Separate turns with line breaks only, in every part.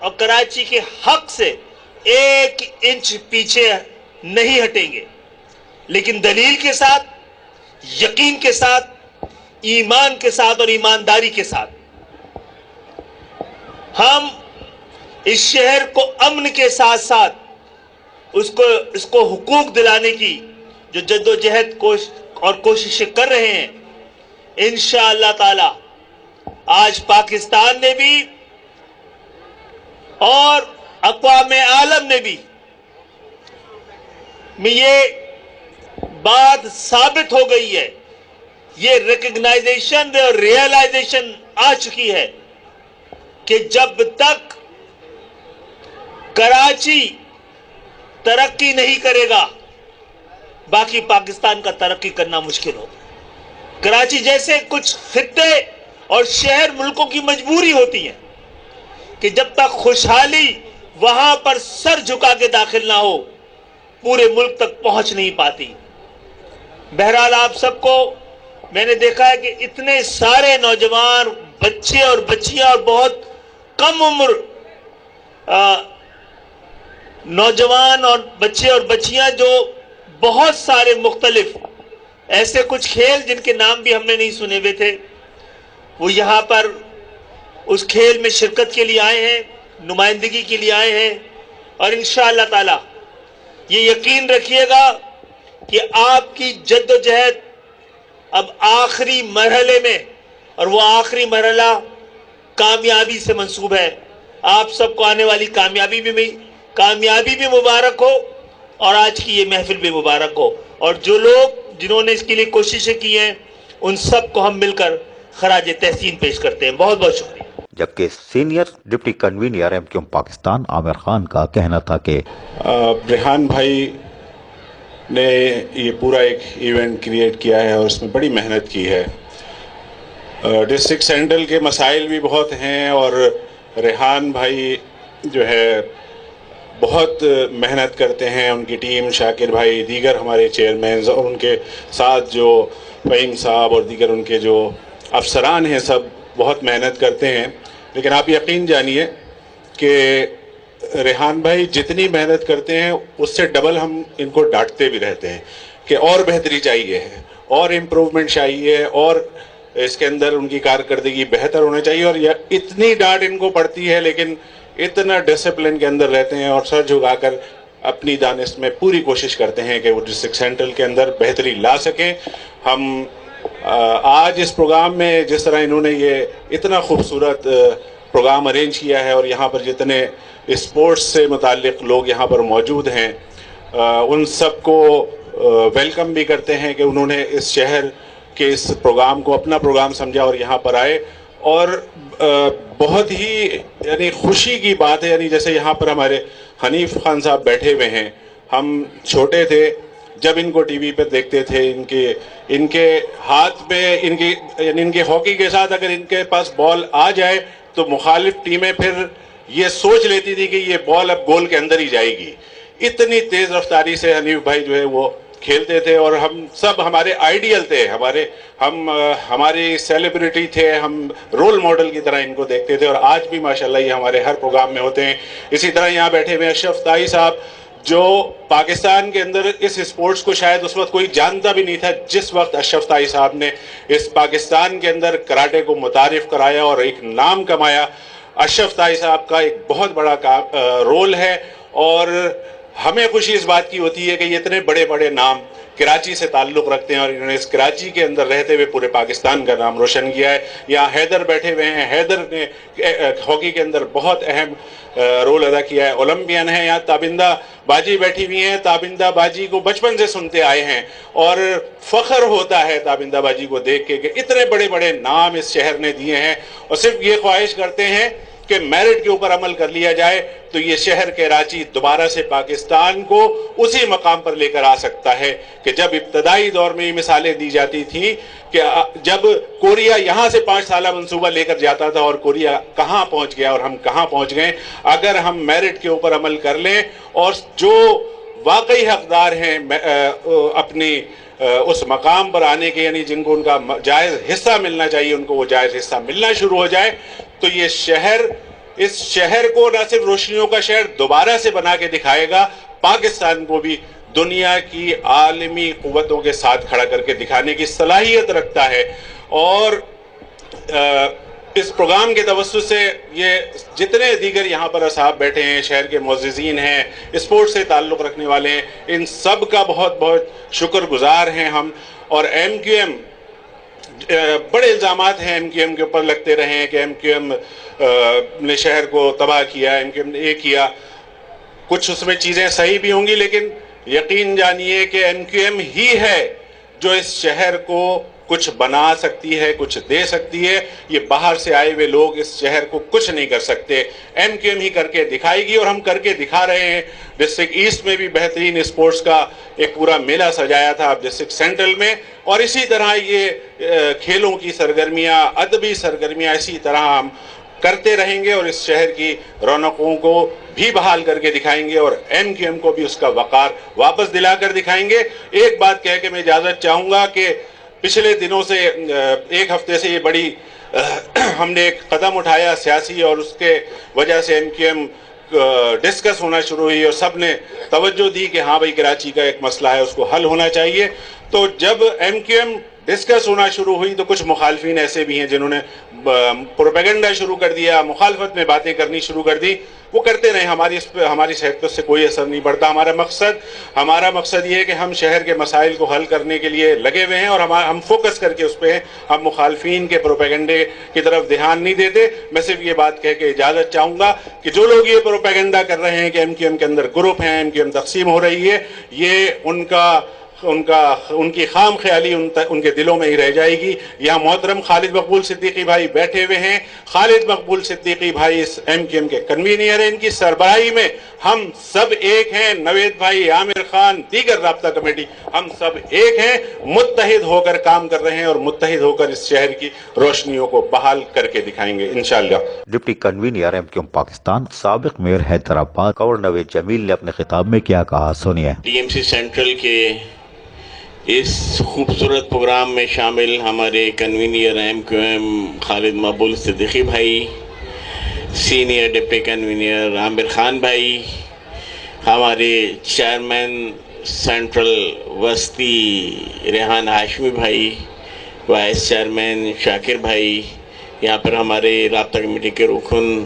اور کراچی کے حق سے 1 انچ پیچھے نہیں ہٹیں گے، لیکن دلیل کے ساتھ، یقین کے ساتھ، ایمان کے ساتھ اور ایمانداری کے ساتھ ہم اس شہر کو امن کے ساتھ ساتھ اس کو حقوق دلانے کی جو جدوجہد اور کوششیں کر رہے ہیں، انشاءاللہ تعالی آج پاکستان نے بھی اور اقوام عالم نے بھی میں یہ بات ثابت ہو گئی ہے، یہ ریکگنائزیشن اور ریئلائزیشن آ چکی ہے کہ جب تک کراچی ترقی نہیں کرے گا باقی پاکستان کا ترقی کرنا مشکل ہوگا۔ کراچی جیسے کچھ خطے اور شہر ملکوں کی مجبوری ہوتی ہے کہ جب تک خوشحالی وہاں پر سر جھکا کے داخل نہ ہو پورے ملک تک پہنچ نہیں پاتی۔ بہرحال آپ سب کو میں نے دیکھا ہے کہ اتنے سارے نوجوان بچے اور بچیاں اور بہت کم عمر نوجوان اور بچے اور بچیاں جو بہت سارے مختلف ایسے کچھ کھیل جن کے نام بھی ہم نے نہیں سنے ہوئے تھے، وہ یہاں پر اس کھیل میں شرکت کے لیے آئے ہیں، نمائندگی کے لیے آئے ہیں، اور انشاءاللہ تعالی یہ یقین رکھیے گا کہ آپ کی جدوجہد اب آخری مرحلے میں، اور وہ آخری مرحلہ کامیابی سے منسوب ہے۔ آپ سب کو آنے والی کامیابی بھی مبارک ہو، اور آج کی یہ محفل بھی مبارک ہو، اور جو لوگ جنہوں نے اس کے لیے کوششیں کی ہیں ان سب کو ہم مل کر خراج تحسین پیش کرتے ہیں۔ بہت بہت شکریہ۔
جبکہ senior deputy convener M Q M Pakistan Aamir Khan کا کہنا تھا کہ
ریحان بھائی نے یہ پورا ایک ایونٹ کریٹ کیا ہے اور اس میں بڑی محنت کی ہے۔ ڈسٹرکٹ سینٹرل کے مسائل بھی بہت ہیں، اور ریحان بھائی جو ہے بہت محنت کرتے ہیں، ان کی ٹیم، شاکر بھائی، دیگر ہمارے چیئرمینز اور ان کے ساتھ جو فہیم صاحب اور دیگر ان کے جو افسران ہیں، سب بہت محنت کرتے ہیں۔ لیکن آپ یقین جانیے کہ ریحان بھائی جتنی محنت کرتے ہیں اس سے ڈبل ہم ان کو ڈانٹتے بھی رہتے ہیں کہ اور بہتری چاہیے ہے، اور امپروومنٹ چاہیے، اور اس کے اندر ان کی کارکردگی بہتر ہونا چاہیے، اور اتنی ڈانٹ ان کو پڑتی ہے لیکن اتنا ڈسپلن کے اندر رہتے ہیں اور سر جھکا کر اپنی دانش میں پوری کوشش کرتے ہیں کہ وہ ڈسٹرکٹ سینٹرل کے اندر بہتری لا سکیں۔ ہم آج اس پروگرام میں جس طرح انہوں نے یہ اتنا خوبصورت پروگرام ارینج کیا ہے، اور یہاں پر جتنے اسپورٹس سے متعلق لوگ یہاں پر موجود ہیں، ان سب کو ویلکم بھی کرتے ہیں کہ انہوں نے اس شہر کے اس پروگرام کو اپنا پروگرام سمجھا اور یہاں پر آئے۔ اور بہت ہی یعنی خوشی کی بات ہے، یعنی جیسے یہاں پر ہمارے حنیف خان صاحب بیٹھے ہوئے ہیں، ہم چھوٹے تھے جب ان کو ٹی وی پہ دیکھتے تھے، ان کے ہاتھ میں یعنی ان کے ہاکی کے ساتھ اگر ان کے پاس بال آ جائے تو مخالف ٹیمیں پھر یہ سوچ لیتی تھی کہ یہ بال اب گول کے اندر ہی جائے گی۔ اتنی تیز رفتاری سے حنیف بھائی جو ہے وہ کھیلتے تھے، اور ہم سب ہمارے آئیڈیل تھے، ہماری سیلیبریٹی تھے، ہم رول ماڈل کی طرح ان کو دیکھتے تھے، اور آج بھی ماشاءاللہ یہ ہمارے ہر پروگرام میں ہوتے ہیں۔ اسی طرح یہاں بیٹھے ہوئے اشرف تائی صاحب، جو پاکستان کے اندر اس اسپورٹس کو شاید اس وقت کوئی جانتا بھی نہیں تھا جس وقت اشرف تائی صاحب نے اس پاکستان کے اندر کراٹے کو متعارف کرایا اور ایک نام کمایا۔ اشرف تائی صاحب کا ایک بہت بڑا رول ہے، اور ہمیں خوشی اس بات کی ہوتی ہے کہ یہ اتنے بڑے بڑے نام کراچی سے تعلق رکھتے ہیں، اور انہوں نے اس کراچی کے اندر رہتے ہوئے پورے پاکستان کا نام روشن کیا ہے۔ یہاں حیدر بیٹھے ہوئے ہیں، حیدر نے ہاکی کے اندر بہت اہم رول ادا کیا ہے، اولمپئن ہیں۔ یہاں تابندہ باجی بیٹھی ہوئی ہیں، تابندہ باجی کو بچپن سے سنتے آئے ہیں، اور فخر ہوتا ہے تابندہ باجی کو دیکھ کے کہ اتنے بڑے بڑے نام اس شہر نے دیے ہیں، اور صرف یہ خواہش کرتے ہیں کہ میرٹ کے اوپر عمل کر لیا جائے تو یہ شہر کراچی دوبارہ سے پاکستان کو اسی مقام پر لے کر آ سکتا ہے کہ جب ابتدائی دور میں یہ مثالیں دی جاتی تھی کہ جب کوریا یہاں سے 5 سالہ منصوبہ لے کر جاتا تھا اور کوریا کہاں پہنچ گیا اور ہم کہاں پہنچ گئے، اگر ہم میرٹ کے اوپر عمل کر لیں اور جو واقعی حقدار ہیں اپنی اس مقام پر آنے کے، یعنی جن کو ان کا جائز حصہ ملنا چاہیے ان کو وہ جائز حصہ ملنا شروع ہو جائے، تو یہ شہر اس شہر کو نہ صرف روشنیوں کا شہر دوبارہ سے بنا کے دکھائے گا، پاکستان کو بھی دنیا کی عالمی قوتوں کے ساتھ کھڑا کر کے دکھانے کی صلاحیت رکھتا ہے۔ اور اس پروگرام کے توسط سے یہ جتنے دیگر یہاں پر اصحاب بیٹھے ہیں، شہر کے معززین ہیں، اسپورٹ سے تعلق رکھنے والے ہیں، ان سب کا بہت بہت شکر گزار ہیں ہم۔ اور ایم کیو ایم، بڑے الزامات ہیں ایم کیو ایم کے اوپر لگتے رہے ہیں کہ ایم کیو ایم نے شہر کو تباہ کیا، ایم کیو ایم نے یہ کیا، کچھ اس میں چیزیں صحیح بھی ہوں گی، لیکن یقین جانیے کہ ایم کیو ایم ہی ہے جو اس شہر کو کچھ بنا سکتی ہے، کچھ دے سکتی ہے۔ یہ باہر سے آئے ہوئے لوگ اس شہر کو کچھ نہیں کر سکتے، ایم کیو ایم ہی کر کے دکھائے گی، اور ہم کر کے دکھا رہے ہیں۔ ڈسٹرکٹ ایسٹ میں بھی بہترین اسپورٹس کا ایک پورا میلہ سجایا تھا ڈسٹرکٹ سینٹرل میں، اور اسی طرح یہ کھیلوں کی سرگرمیاں، ادبی سرگرمیاں اسی طرح ہم کرتے رہیں گے، اور اس شہر کی رونقوں کو بھی بحال کر کے دکھائیں گے، اور ایم کیو ایم کو بھی اس کا وقار واپس دلا کر دکھائیں گے۔ ایک بات کہہ کے میں اجازت چاہوں گا کہ پچھلے دنوں سے ایک ہفتے سے یہ بڑی ہم نے ایک قدم اٹھایا سیاسی، اور اس کے وجہ سے ایم کیو ایم ڈسکس ہونا شروع ہوئی، اور سب نے توجہ دی کہ ہاں بھائی کراچی کا ایک مسئلہ ہے، اس کو حل ہونا چاہیے۔ تو جب ایم کیو ایم ڈسکس ہونا شروع ہوئی تو کچھ مخالفین ایسے بھی ہیں جنہوں نے پروپیگنڈا شروع کر دیا، مخالفت میں باتیں کرنی شروع کر دی۔ وہ کرتے رہے، ہماری صحت پر سے کوئی اثر نہیں پڑتا۔ ہمارا مقصد یہ ہے کہ ہم شہر کے مسائل کو حل کرنے کے لیے لگے ہوئے ہیں، اور ہم فوکس کر کے اس پہ ہیں۔ ہم مخالفین کے پروپیگنڈے کی طرف دھیان نہیں دیتے۔ میں صرف یہ بات کہہ کے اجازت چاہوں گا کہ جو لوگ یہ پروپیگنڈا کر رہے ہیں کہ ایم کیو ایم کے اندر گروپ ہیں، ایم کیو ایم تقسیم ہو رہی ہے، یہ ان کی خام خیالی ان کے دلوں میں ہی رہ جائے گی۔ یہاں محترم خالد مقبول صدیقی بھائی بیٹھے ہوئے ہیں۔ خالد مقبول صدیقی بھائی اس ایم کیو ایم کے کنوینئر ہیں، ان کی سربراہی میں ہم سب ایک ہیں۔ نوید بھائی، عامر خان، دیگر رابطہ کمیٹی، ہم سب ایک ہیں، متحد ہو کر کام کر رہے ہیں، اور متحد ہو کر اس شہر کی روشنیوں کو بحال کر کے دکھائیں گے انشاءاللہ۔
Deputy convener M Q M Pakistan سابق میئر حیدرآباد گورنر نوید جمیل نے اپنے خطاب میں کیا کہا، سنیے۔
ٹی ایم سی سینٹرل کے اس خوبصورت پروگرام میں شامل ہمارے کنوینئر ایم کیو ایم خالد مقبول صدیقی بھائی، senior deputy convener Aamir Khan بھائی، ہمارے چیئرمین سینٹرل وسطی ریحان ہاشمی بھائی، وائس چیئرمین شاکر بھائی، یہاں پر ہمارے رابطہ کمیٹی کے رکن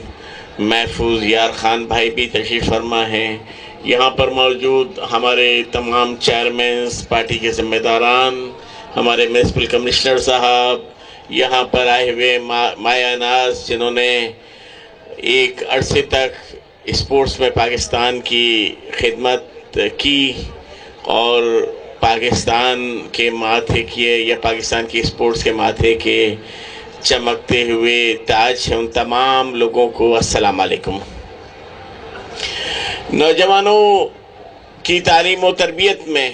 محفوظ یار خان بھائی بھی تشریف فرما ہیں۔ یہاں پر موجود ہمارے تمام چیئرمینز، پارٹی کے ذمہ داران، ہمارے میونسپل کمشنر صاحب، یہاں پر آئے ہوئے مایا ناز جنہوں نے ایک عرصے تک اسپورٹس میں پاکستان کی خدمت کی اور پاکستان کے ماتھے کیے، یا پاکستان کی اسپورٹس کے ماتھے کے چمکتے ہوئے تاج ہیں، ان تمام لوگوں کو السلام علیکم۔ نوجوانوں کی تعلیم و تربیت میں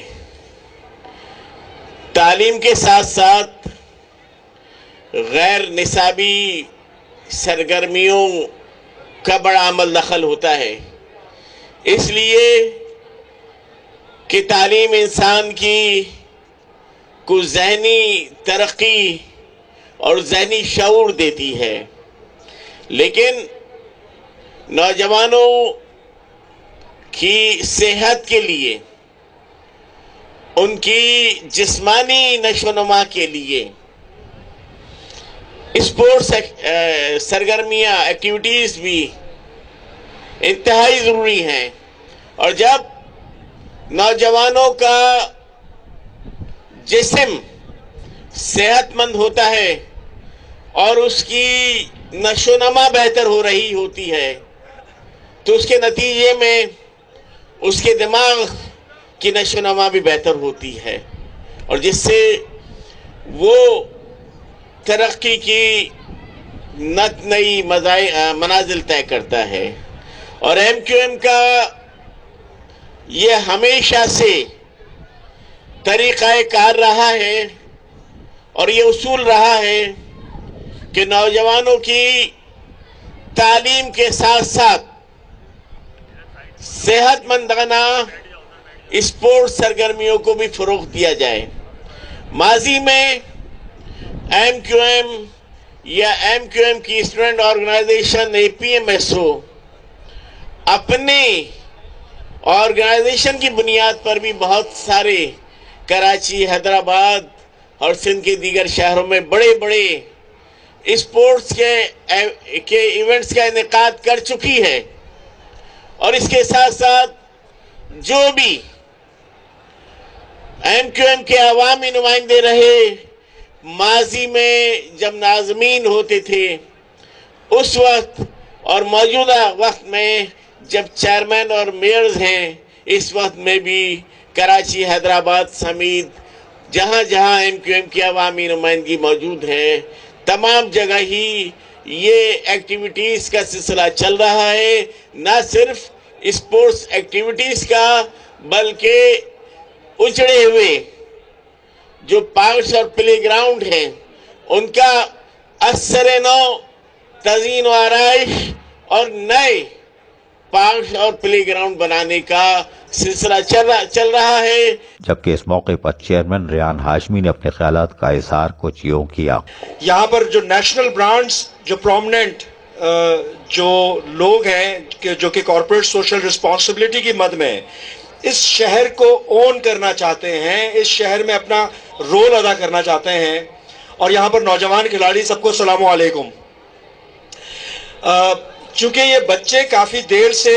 تعلیم کے ساتھ ساتھ غیر نصابی سرگرمیوں کا بڑا عمل دخل ہوتا ہے، اس لیے کہ تعلیم انسان کی کو ذہنی ترقی اور ذہنی شعور دیتی ہے، لیکن نوجوانوں کی صحت کے لیے، ان کی جسمانی نشو و نما کے لیے اسپورٹس سرگرمیاں، ایکٹیویٹیز بھی انتہائی ضروری ہیں۔ اور جب نوجوانوں کا جسم صحت مند ہوتا ہے اور اس کی نشو و نما بہتر ہو رہی ہوتی ہے، تو اس کے نتیجے میں اس کے دماغ کی نشو و نما بھی بہتر ہوتی ہے، اور جس سے وہ ترقی کی نئی منازل طے کرتا ہے۔ اور ایم کیو ایم کا یہ ہمیشہ سے طریقہ کار رہا ہے اور یہ اصول رہا ہے کہ نوجوانوں کی تعلیم کے ساتھ ساتھ صحت مندانہ اسپورٹ سرگرمیوں کو بھی فروغ دیا جائے۔ ماضی میں ایم کیو ایم یا ایم کیو ایم کی اسٹوڈنٹ آرگنائزیشن APMSO اپنے آرگنائزیشن کی بنیاد پر بھی بہت سارے کراچی، حیدرآباد اور سندھ کے دیگر شہروں میں بڑے بڑے اسپورٹس کے ایونٹس کا انعقاد کر چکی ہے. اور اس کے ساتھ ساتھ جو بھی ایم کیو ایم کے عوامی نمائندے رہے، ماضی میں جب ناظمین ہوتے تھے اس وقت اور موجودہ وقت میں جب چیئرمین اور میئرز ہیں، اس وقت میں بھی کراچی، حیدرآباد سمیت جہاں جہاں ایم کیو ایم کی عوامی نمائندگی موجود ہے، تمام جگہ ہی یہ ایکٹیویٹیز کا سلسلہ چل رہا ہے. نہ صرف اسپورٹس ایکٹیویٹیز کا بلکہ اجڑے ہوئے جو پارکس اور پلے گراؤنڈ ہیں ان کا اثر نو تزئین و آرائش اور نئے پارکس اور پلے گراؤنڈ بنانے کا سلسلہ چل رہا ہے.
جبکہ اس موقع پر چیئرمین ریان ہاشمی نے اپنے خیالات کا اظہار کچھ یوں کیا.
یہاں پر جو نیشنل برانڈز، جو پرومننٹ جو لوگ ہیں جو کہ کارپوریٹ سوشل رسپانسبلٹی کی مد میں اس شہر کو اون کرنا چاہتے ہیں، اس شہر میں اپنا رول ادا کرنا چاہتے ہیں. اور یہاں پر نوجوان کھلاڑی سب کو السلام علیکم. چونکہ یہ بچے کافی دیر سے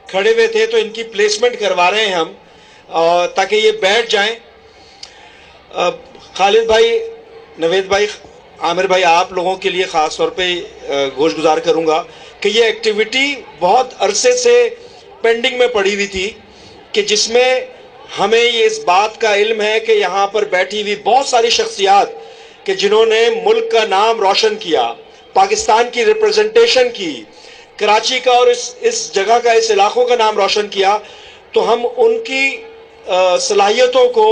کھڑے ہوئے تھے تو ان کی پلیسمنٹ کروا رہے ہیں ہم تاکہ یہ بیٹھ جائیں. خالد بھائی، نوید بھائی، عامر بھائی، آپ لوگوں کے لیے خاص طور پہ گوش گزار کروں گا کہ یہ ایکٹیویٹی بہت عرصے سے پینڈنگ میں پڑی ہوئی تھی، کہ جس میں ہمیں یہ اس بات کا علم ہے کہ یہاں پر بیٹھی ہوئی بہت ساری شخصیات کہ جنہوں نے ملک کا نام روشن کیا، پاکستان کی ریپرزنٹیشن کی، کراچی کا اور اس جگہ کا، اس علاقوں کا نام روشن کیا. تو ہم ان کی صلاحیتوں کو،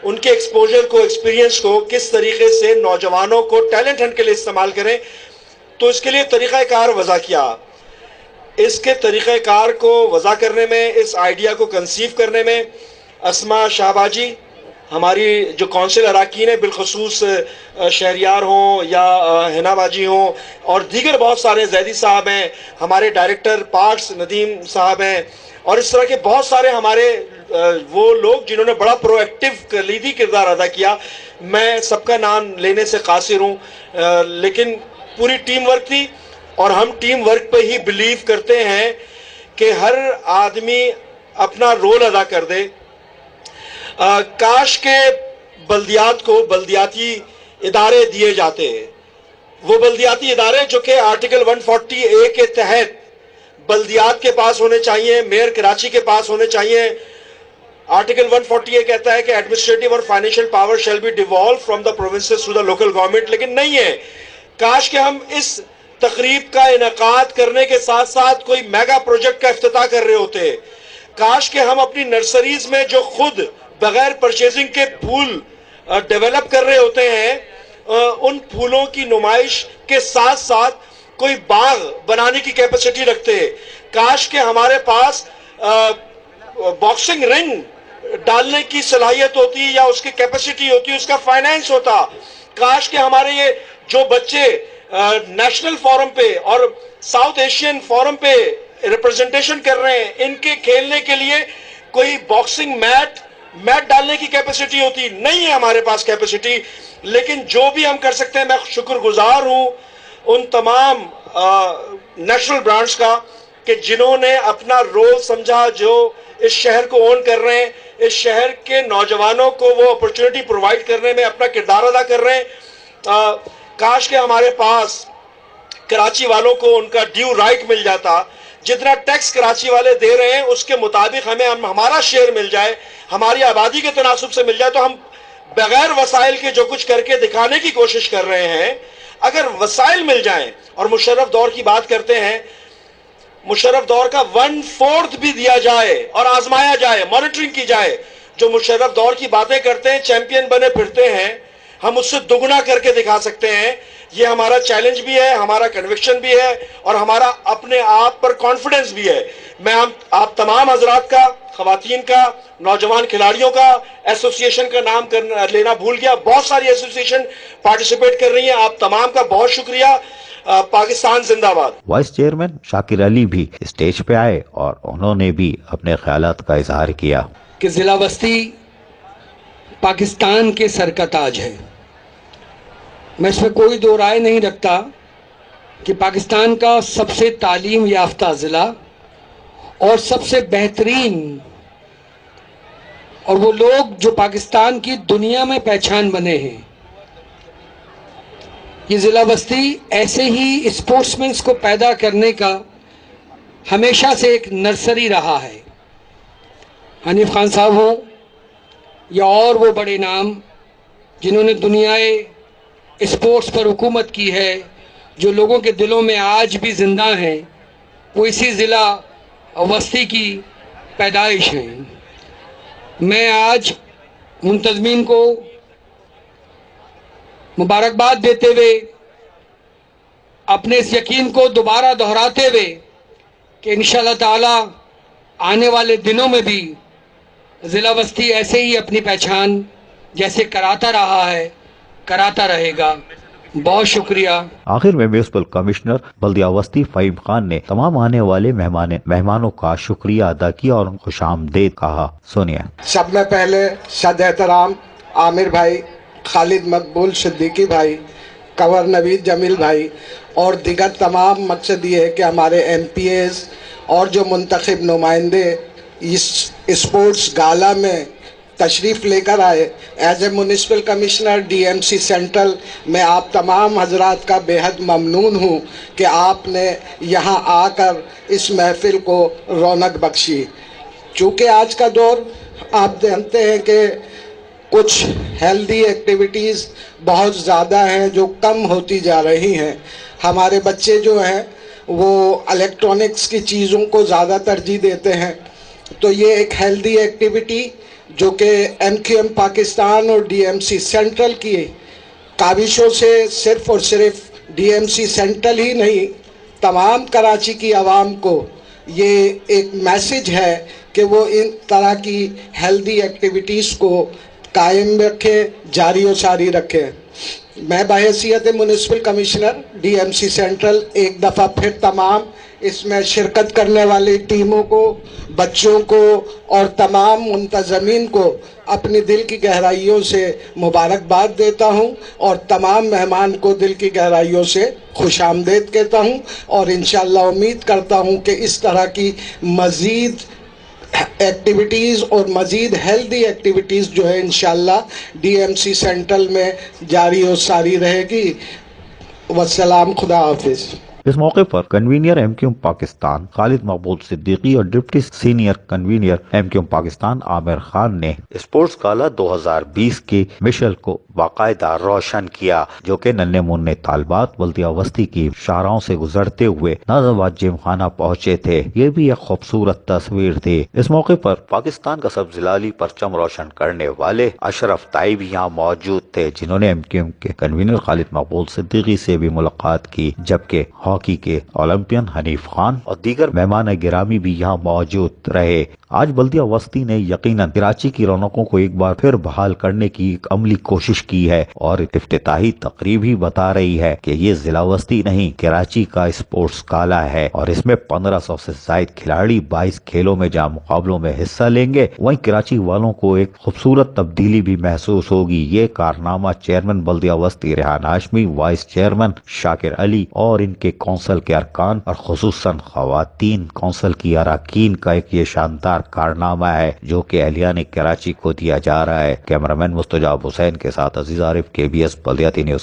ان کے ایکسپوجر کو، ایکسپیرینس کو کس طریقے سے نوجوانوں کو ٹیلنٹ ہنٹ کے لیے استعمال کریں، تو اس کے لیے طریقہ کار وضع کیا. اس کے طریقہ کار کو وضع کرنے میں، اس آئیڈیا کو کنسیو کرنے میں اسما شاہ باجی، ہماری جو کونسل اراکین ہیں، بالخصوص شہریار ہوں یا حنا باجی ہوں، اور دیگر بہت سارے، زیدی صاحب ہیں، ہمارے ڈائریکٹر پارکس ندیم صاحب ہیں، اور اس طرح کے بہت سارے ہمارے وہ لوگ جنہوں نے بڑا پرو ایکٹیو کلیدی کردار ادا کیا. میں سب کا نام لینے سے قاصر ہوں، لیکن پوری ٹیم ورک تھی، اور ہم ٹیم ورک پہ ہی بلیو کرتے ہیں کہ ہر آدمی اپنا رول ادا کر دے. کاش کے بلدیات کو بلدیاتی ادارے دیے جاتے، وہ بلدیاتی ادارے جو کہ آرٹیکل 140A کے تحت بلدیات کے پاس ہونے چاہیے، میئر کراچی کے پاس ہونے چاہیے. آرٹیکل 140A کہتا ہے کہ ایڈمنسٹریٹو اور financial power shall be devolve from the provinces to the local government, لیکن نہیں ہے. کاش کہ ہم اس تقریب کا انعقاد کرنے کے ساتھ ساتھ کوئی میگا پروجیکٹ کا افتتاح کر رہے ہوتے. کاش کہ ہم اپنی نرسریز میں جو خود بغیر پرچیزنگ کے پھول ڈیولپ کر رہے ہوتے ہیں، ان پھولوں کی نمائش کے ساتھ ساتھ کوئی باغ بنانے کی کیپیسٹی رکھتے. کاش کہ ہمارے پاس باکسنگ رنگ ڈالنے کی صلاحیت ہوتی یا اس کی کیپیسٹی ہوتی، اس کا فائنینس ہوتا. کاش کہ ہمارے یہ جو بچے نیشنل فورم پہ اور ساؤتھ ایشین فورم پہ ریپرزنٹیشن کر رہے ہیں، ان کے کھیلنے کے لیے کوئی باکسنگ میٹ ڈالنے کی کیپیسٹی ہوتی. نہیں ہے ہمارے پاس کیپیسٹی. لیکن جو بھی ہم کر سکتے ہیں، میں شکر گزار ہوں ان تمام نیشنل برانڈز کا کہ جنہوں نے اپنا رول سمجھا، جو اس شہر کو اون کر رہے ہیں، اس شہر کے نوجوانوں کو وہ اپرچونٹی پرووائڈ کرنے میں اپنا کردار ادا کر رہے ہیں. کاش کہ ہمارے پاس کراچی والوں کو ان کا ڈیو رائٹ مل جاتا. جتنا ٹیکس کراچی والے دے رہے ہیں اس کے مطابق ہمیں ہمارا شیئر مل جائے، ہماری آبادی کے تناسب سے مل جائے. تو ہم بغیر وسائل کے جو کچھ کر کے دکھانے کی کوشش کر رہے ہیں، اگر وسائل مل جائیں، اور مشرف دور کی بات کرتے ہیں، مشرف دور کا 1/4 بھی دیا جائے اور آزمایا جائے، مانیٹرنگ کی جائے. جو مشرف دور کی باتیں کرتے ہیں، چیمپئن بنے پھرتے ہیں، ہم اس سے دگنا کر کے دکھا سکتے ہیں. یہ ہمارا چیلنج بھی ہے, ہمارا کنوکشن بھی ہے, اور ہمارا اپنے آپ پر کانفیڈنس بھی ہے. میں آپ تمام حضرات کا, خواتین کا, نوجوان کھلاڑیوں کا, ایسوسیشن کا نام لینا بھول گیا, بہت ساری ایسوسیشن پارٹیسپیٹ کر رہی ہیں. آپ تمام کا بہت شکریہ. پاکستان زندہ باد.
وائس چیئرمین شاکر علی بھی اسٹیج پہ آئے اور انہوں نے بھی اپنے خیالات کا اظہار کیا
کہ ضلع وسطی پاکستان کے سر کا تاج ہے. میں اس میں کوئی دو رائے نہیں رکھتا کہ پاکستان کا سب سے تعلیم یافتہ ضلع اور سب سے بہترین اور وہ لوگ جو پاکستان کی دنیا میں پہچان بنے ہیں, یہ ضلع وسطی ایسے ہی اسپورٹس مینس کو پیدا کرنے کا ہمیشہ سے ایک نرسری رہا ہے. حنیف خان صاحب ہوں یا اور وہ بڑے نام جنہوں نے دنیائے اسپورٹس پر حکومت کی ہے, جو لوگوں کے دلوں میں آج بھی زندہ ہیں, وہ اسی ضلع وسطی کی پیدائش ہیں. میں آج منتظمین کو مبارکباد دیتے ہوئے, اپنے اس یقین کو دوبارہ دہراتے ہوئے کہ انشاءاللہ تعالی آنے والے دنوں میں بھی ضلع وسطی ایسے ہی اپنی پہچان جیسے کراتا رہا ہے کراتا رہے گا. بہت شکریہ.
آخر میں میونسپل کمشنر بلدیہ وسطی فہیم خان نے تمام آنے والے مہمانوں کا شکریہ ادا کیا اور خوش آمدید کہا. سنیے.
سب میں پہلے صد احترام عامر بھائی, خالد مقبول صدیقی بھائی, کنور نوید جمیل بھائی اور دیگر تمام. مقصد یہ ہے کہ ہمارے ایم پی ایز اور جو منتخب نمائندے اس اسپورٹس گالا میں تشریف لے کر آئے, as a municipal commissioner D M C central میں آپ تمام حضرات کا بے حد ممنون ہوں کہ آپ نے یہاں آ کر اس محفل کو رونق بخشی. چونکہ آج کا دور آپ جانتے ہیں کہ کچھ ہیلدی ایکٹیویٹیز بہت زیادہ ہیں جو کم ہوتی جا رہی ہیں. ہمارے بچے جو ہیں وہ الیکٹرانکس کی چیزوں کو زیادہ ترجیح دیتے ہیں, تو یہ ایک ہیلدی ایکٹیویٹی جو کہ ایم کیو ایم پاکستان اور ڈی ایم سی سینٹرل کی کاوشوں سے صرف اور صرف ڈی ایم سی سینٹرل ہی نہیں, تمام کراچی کی عوام کو یہ ایک میسج ہے کہ وہ ان طرح کی ہیلدی ایکٹیویٹیز کو قائم رکھے, جاری و ساری رکھے. میں بحیثیت municipal commissioner D M C central ایک دفعہ پھر تمام اس میں شرکت کرنے والی ٹیموں کو, بچوں کو اور تمام منتظمین کو اپنی دل کی گہرائیوں سے مبارکباد دیتا ہوں اور تمام مہمان کو دل کی گہرائیوں سے خوش آمدید کہتا ہوں, اور انشاءاللہ امید کرتا ہوں کہ اس طرح کی مزید ایکٹیویٹیز اور مزید ہیلدی ایکٹیویٹیز جو ہے انشاءاللہ ڈی ایم سی سینٹرل میں جاری و ساری رہے گی. والسلام, خدا حافظ.
اس موقع پر convener M Q M Pakistan Khalid Maqbool Siddiqui اور deputy senior convener M Q M Pakistan Aamir Khan نے اسپورٹس گالا 2020 کی مشل کو باقاعدہ روشن کیا, جو کہ ننھے منھے طالبات بلدیہ وسطی کی شاہراہوں سے گزرتے ہوئے نازآباد جم خانہ پہنچے تھے. یہ بھی ایک خوبصورت تصویر تھی. اس موقع پر پاکستان کا سب ضلعی پرچم روشن کرنے والے اشرف طائی بھی یہاں موجود تھے, جنہوں نے ایم کیو ایم کے کنوینر خالد مقبول صدیقی سے بھی ملاقات کی, جبکہ ہاکی کے اولمپئن حنیف خان اور دیگر مہمان گرامی بھی یہاں موجود رہے. آج بلدیہ وسطی نے یقیناً کراچی کی رونقوں کو ایک بار پھر بحال کرنے کی ایک عملی کوشش کی ہے, اور افتتاحی تقریب ہی بتا رہی ہے کہ یہ ضلع وسطی نہیں کراچی کا اسپورٹس گالا ہے, اور اس میں 1500 سے زائد کھلاڑی 22 کھیلوں میں جہاں مقابلوں میں حصہ لیں گے, وہیں کراچی والوں کو ایک خوبصورت تبدیلی بھی محسوس ہوگی. یہ کارنامہ چیئرمین بلدیہ وسطی ریحان ہاشمی, وائس چیئرمین شاکر علی اور ان کے کونسل کے ارکان اور خصوصاً خواتین کونسل کی اراکین کا ایک یہ شاندار کارنامہ ہے جو کہ اہلیان کراچی کو دیا جا رہا ہے. کیمرامین مستجاب حسین کے ساتھ عزیز عارف, KBS بلدیاتی نیوز.